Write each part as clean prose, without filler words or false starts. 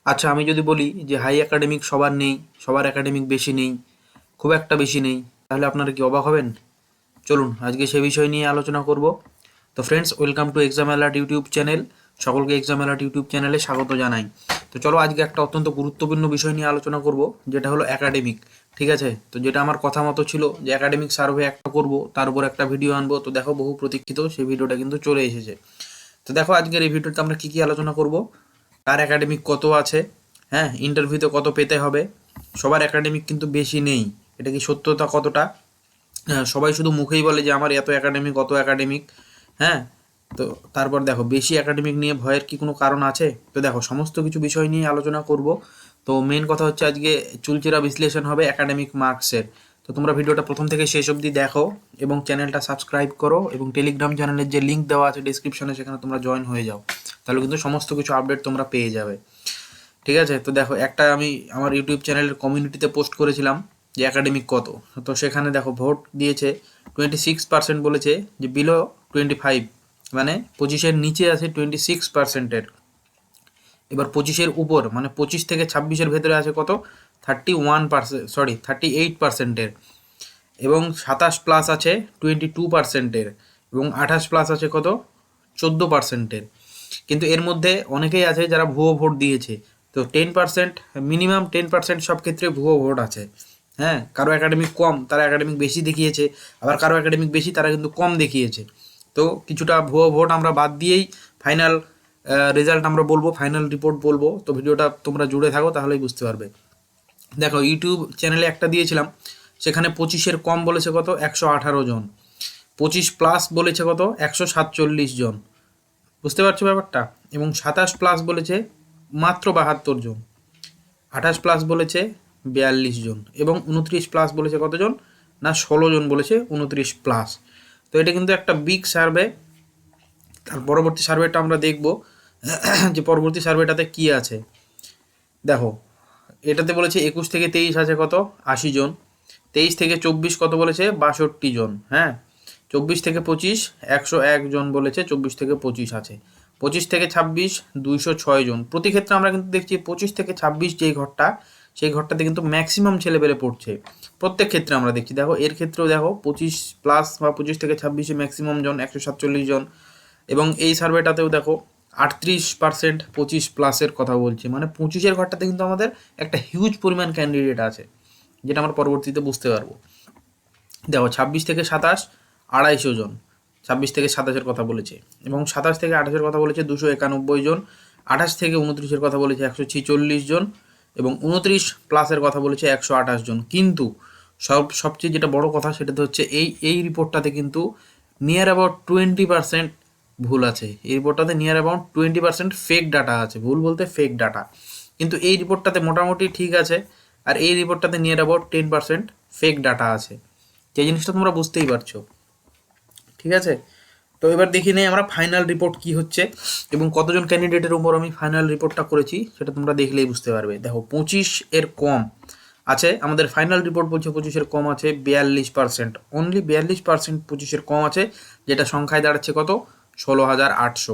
আচ্ছা, আমি যদি বলি যে হাই একাডেমিক সবার নেই, সবার একাডেমিক বেশি নেই, খুব একটা বেশি নেই, তাহলে আপনারা কি অবাক হবেন? চলুন আজকে সে বিষয় নিয়ে আলোচনা করব। তো friends, welcome to exam alert YouTube channel. সকলকে এক্সাম অ্যালার্ট ইউটিউব চ্যানেলে স্বাগত জানাই। তো চলো আজকে একটা অত্যন্ত গুরুত্বপূর্ণ বিষয় নিয়ে আলোচনা করব, যেটা হলো একাডেমিক। ঠিক আছে, তো যেটা আমার কথা মতো ছিল যে একাডেমিক সার্ভে একটা করব, তার উপর একটা ভিডিও আনবো। তো দেখো, বহু প্রতীক্ষিত সেই ভিডিওটা কিন্তু চলে এসেছে। তো দেখো, আজকের এই ভিডিওতে আমরা কি কি আলোচনা করব। কার একাডেমিক কত আছে, হ্যাঁ, ইন্টারভিউতে কত পেতে হবে, সবার একাডেমিক কিন্তু বেশি নেই, এটা কি সত্যতা কতটা। সবাই শুধু মুখেই বলে যে আমার এত একাডেমিক অত একাডেমিক, হ্যাঁ। তো তারপর দেখো, বেশি একাডেমিক নিয়ে ভয়ের কি কোনো কারণ আছে? তো দেখো, সমস্ত কিছু বিষয় নিয়ে আলোচনা করব। তো মেন কথা হচ্ছে আজকে চুলচেরা বিশ্লেষণ হবে একাডেমিক মার্কসের। তো তোমরা ভিডিওটা প্রথম থেকে শেষ অবধি দেখো এবং চ্যানেলটা সাবস্ক্রাইব করো, এবং টেলিগ্রাম চ্যানেলের যে লিঙ্ক দেওয়া আছে ডিসক্রিপশনে, সেখানে তোমরা জয়েন হয়ে যাও। তাহলে কিন্তু সমস্ত কিছু আপডেট তোমরা পেয়ে যাবে। ঠিক আছে, তো দেখো, একটা আমি আমার ইউটিউব চ্যানেলের কমিউনিটিতে পোস্ট করেছিলাম যে একাডেমিক কত। তো সেখানে দেখো, ভোট দিয়েছে 26% বলেছে যে বিলো 25, মানে 25-এর নিচে আছে 26%-এর। এবার 25-এর উপর মানে 25 থেকে 26-এর ভেতরে আছে কত, 31%, সরি 38%-এর। এবং 27+ আছে 22%-এর। এবং 28+ আছে কত, 14%-এর। কিন্তু এর মধ্যে অনেকেই আছে যারা ভুয়ো ভোট দিয়েছে। তো 10%, মিনিমাম 10% সব ক্ষেত্রে ভুয়ো ভোট আছে। হ্যাঁ, কারো একাডেমিক কম, তারা একাডেমিক বেশি দেখিয়েছে, আবার কারো একাডেমিক বেশি, তারা কিন্তু কম দেখিয়েছে। তো কিছুটা ভুয়ো ভোট আমরা বাদ দিয়েই ফাইনাল রেজাল্ট আমরা বলবো, ফাইনাল রিপোর্ট বলবো। তো ভিডিওটা তোমরা জুড়ে থাকো, তাহলেই বুঝতে পারবে। দেখো, ইউটিউব চ্যানেলে একটা দিয়েছিলাম, সেখানে 25-এর কম বলেছে কত, 118 জন। 25+ বলেছে কত, 147 জন। বুঝতে পারছো ব্যাপারটা? এবং 27+ বলেছে মাত্র 72 জন। 28+ বলেছে 42 জন। এবং 29+ বলেছে কতজন, না 16 জন বলেছে 29+। তো এটা কিন্তু একটা বিগ সার্ভে। তার পরবর্তী সার্ভেটা আমরা দেখব যে পরবর্তী সার্ভেটাতে কি আছে। দেখো, এটাতে বলেছে 21 থেকে 23 আছে কত, 80 জন। 23 থেকে 24 কত বলেছে, 62 জন। হ্যাঁ, 24 থেকে 25 101 জন বলেছে, 24 থেকে 25 আছে। 25 থেকে 26 206 জন। প্রতি ক্ষেত্রে আমরা কিন্তু দেখছি 25 থেকে 26 যেই ঘরটা, সেই ঘরটাতে কিন্তু ম্যাক্সিমাম ছেলেপেলে পড়ছে। প্রত্যেক ক্ষেত্রে আমরা দেখছি। দেখো, এর ক্ষেত্রেও দেখো 25+ বা 25 থেকে 26-এ ম্যাক্সিমাম জন 147 জন। এবং এই সার্ভেটাতেও দেখো 38% 25+-এর কথা বলছে, মানে 25-এর ঘরটাতে কিন্তু আমাদের একটা হিউজ পরিমাণ ক্যান্ডিডেট আছে, যেটা আমরা পরবর্তীতে বুঝতে পারবো। দেখো, 26 থেকে 27 250 জন। 26 থেকে 27-এর কথা বলেছে। এবং 27 থেকে 28-এর কথা বলেছে 291 জন। 28 থেকে 29-এর কথা বলেছে 146 জন। এবং 29+-এর কথা বলেছে 128 জন। কিন্তু সবচেয়ে যেটা বড় কথা, সেটাতে হচ্ছে এই রিপোর্টটাতে কিন্তু নিয়ার অ্যাবাউট 20% ভুল আছে। এই রিপোর্টটাতে নিয়ার অ্যাবাউট 20% ফেক ডাটা আছে। ভুল বলতে ফেক ডাটা। কিন্তু এই রিপোর্টটাতে মোটামুটি ঠিক আছে। আর এই রিপোর্টটাতে নিয়ার অ্যাবাউট 10% ফেক ডাটা আছে। যে জিনিসটা তোমরা বুঝতেই পারছো। ঠিক আছে, তো এবার দেখি নেই আমরা ফাইনাল রিপোর্ট কি হচ্ছে এবং কতজন ক্যান্ডিডেটের উপর আমি ফাইনাল রিপোর্টটা করেছি, সেটা তোমরা দেখলেই বুঝতে পারবে। দেখো, 25-এর কম আছে, আমাদের ফাইনাল রিপোর্ট বলছে 25-এর কম আছে 42%, অনলি 42% 25-এর কম আছে, যেটা সংখ্যায় দাঁড়াচ্ছে কত, 16,800।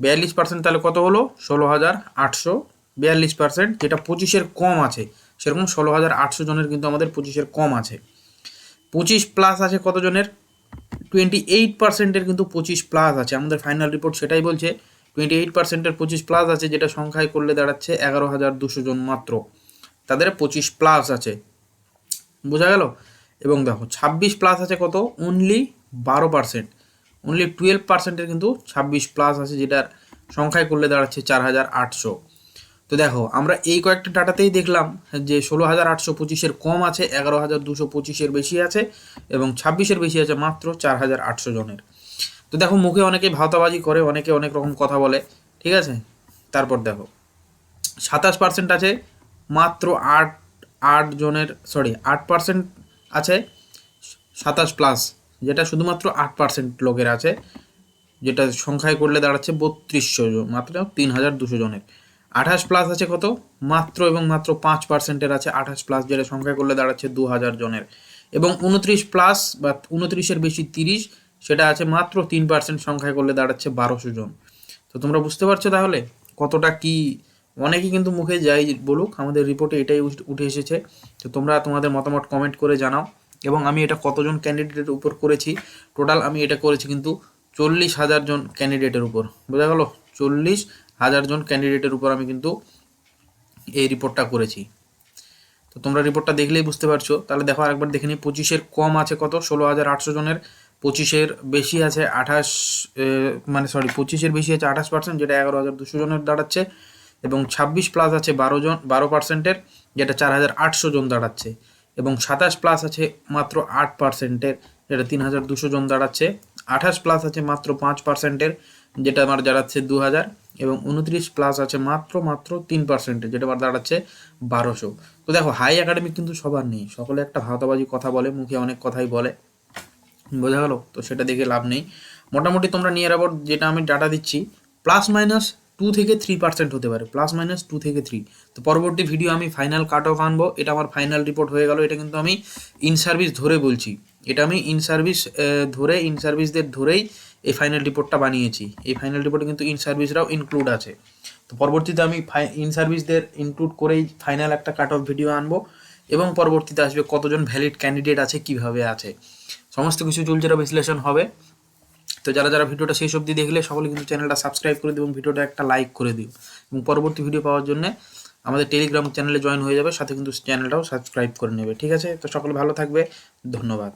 42% তাহলে কত হলো, 16,800। 42% যেটা 25-এর কম আছে, সেরকম 16,800 জনের কিন্তু আমাদের 25-এর কম আছে। 25+ আছে কতজনের, 28%-এর কিন্তু 25+ আছে। আমাদের ফাইনাল রিপোর্ট সেটাই বলছে, 28%-এর 25+ আছে, যেটা সংখ্যায় করলে দাঁড়াচ্ছে 11,200 জন মাত্র, তাদের 25+ আছে। বোঝা গেল? এবং দেখো, 26+ আছে কত, অনলি 12%। অনলি 12%-এর কিন্তু 26+ আছে, যেটার সংখ্যায় করলে দাঁড়াচ্ছে 4,800। তো দেখো, আমরা এই কয়েকটা ডাটাতেই দেখলাম যে 16,800 25-এর কম আছে, 11,200 25-এর বেশি আছে, এবং 26-এর বেশি আছে মাত্র 4,800 জনের। তো দেখো, মুখে অনেকে ভাওতাবাজি করে, অনেকে অনেক রকম কথা বলে। ঠিক আছে, তারপর দেখো 27% আছে মাত্র 8 জনের, সরি 8% আছে 27+, যেটা শুধুমাত্র 8% লোকের আছে, যেটা সংখ্যায় করলে দাঁড়াচ্ছে 3200 জন, মাত্র 3,200 জনের। 28+ আছে কত, মাত্র এবং মাত্র 5%-এর আছে 28+, যেটা সংখ্যায় করলে দাঁড়াচ্ছে 2,000 জনের। এবং 29+ বা 29-এর বেশি 30, সেটা আছে মাত্র 3%, সংখ্যায় করলে দাঁড়াচ্ছে 1,200 জন। তো তোমরা বুঝতে পারছো তাহলে কতটা কি অনেকেই কিন্তু মুখে যাই বলুক, আমাদের রিপোর্টে এটাই উঠে এসেছে। তো তোমরা তোমাদের মতামত কমেন্ট করে জানাও। এবং আমি এটা কতজন ক্যান্ডিডেটের উপর করেছি, টোটাল আমি এটা করেছি কিন্তু 40,000 জন ক্যান্ডিডেটের উপর, বোঝা গেল? 40,000 জন ক্যান্ডিডেটের উপর আমি কিন্তু এই রিপোর্টটা করেছি। তো তোমরা রিপোর্টটা দেখলেই বুঝতে পারছো। তাহলে দেখো আরেকবার দেখে নিই, 25-এর কম আছে কত, 16,800 জনের, 25-এর বেশি আছে 25-এর বেশি আছে 28%, যেটা 11,200 জনের দাঁড়াচ্ছে, এবং 26 প্লাস আছে 12%, যেটা 4,800 জন দাঁড়াচ্ছে, এবং 27 প্লাস আছে মাত্র 8%, যেটা 3,200 জন দাঁড়াচ্ছে, 28 প্লাস আছে মাত্র 5%, যেটা আমার দাঁড়াচ্ছে 2,000, এবং 29 প্লাস আছে মাত্র 3%, যেটা আমার দাঁড়াচ্ছে 1,200। তো দেখো হাই একাডেমিক কিন্তু সবার নেই, সকলে একটা ভাওতাবাজি কথা বলে, মুখে অনেক কথাই বলে, বোঝা গেল? তো সেটা দেখে লাভ নেই। মোটামুটি তোমরা নিয়ার অ্যাবাউট, যেটা আমি ডাটা দিচ্ছি, +- 2 থেকে 3% হতে পারে, +- 2 থেকে 3। তো পরবর্তী ভিডিও আমি ফাইনাল কাট অফ আনবো। এটা আমার ফাইনাল রিপোর্ট হয়ে গেল। এটা কিন্তু আমি ইন সার্ভিস ধরে বলছি, এটা আমি ইন সার্ভিসদের ধরেই এই ফাইনাল রিপোর্টটা বানিয়েছি। এই ফাইনাল রিপোর্টে কিন্তু ইন সার্ভিসরাও ইনক্লুড আছে। তো পরবর্তীতে আমি ইন সার্ভিসদের ইনক্লুড করেই ফাইনাল একটা কাট অফ ভিডিও আনবো, এবং পরবর্তীতে আসবে কতজন ভ্যালিড ক্যান্ডিডেট আছে, কিভাবে আছে, সমস্ত কিছু চুলচেরা বিশ্লেষণ হবে। তো যারা যারা ভিডিওটা শেষ অবধি দেখলে সকলে কিন্তু চ্যানেলটা সাবস্ক্রাইব করে দিও এবং ভিডিওটা একটা লাইক করে দিও, এবং পরবর্তী ভিডিও পাওয়ার জন্য আমাদের টেলিগ্রাম চ্যানেলে জয়েন হয়ে যাবে, সাথে কিন্তু চ্যানেলটাও সাবস্ক্রাইব করে নেবে। ঠিক আছে? তো সকলে ভালো থাকবে, ধন্যবাদ।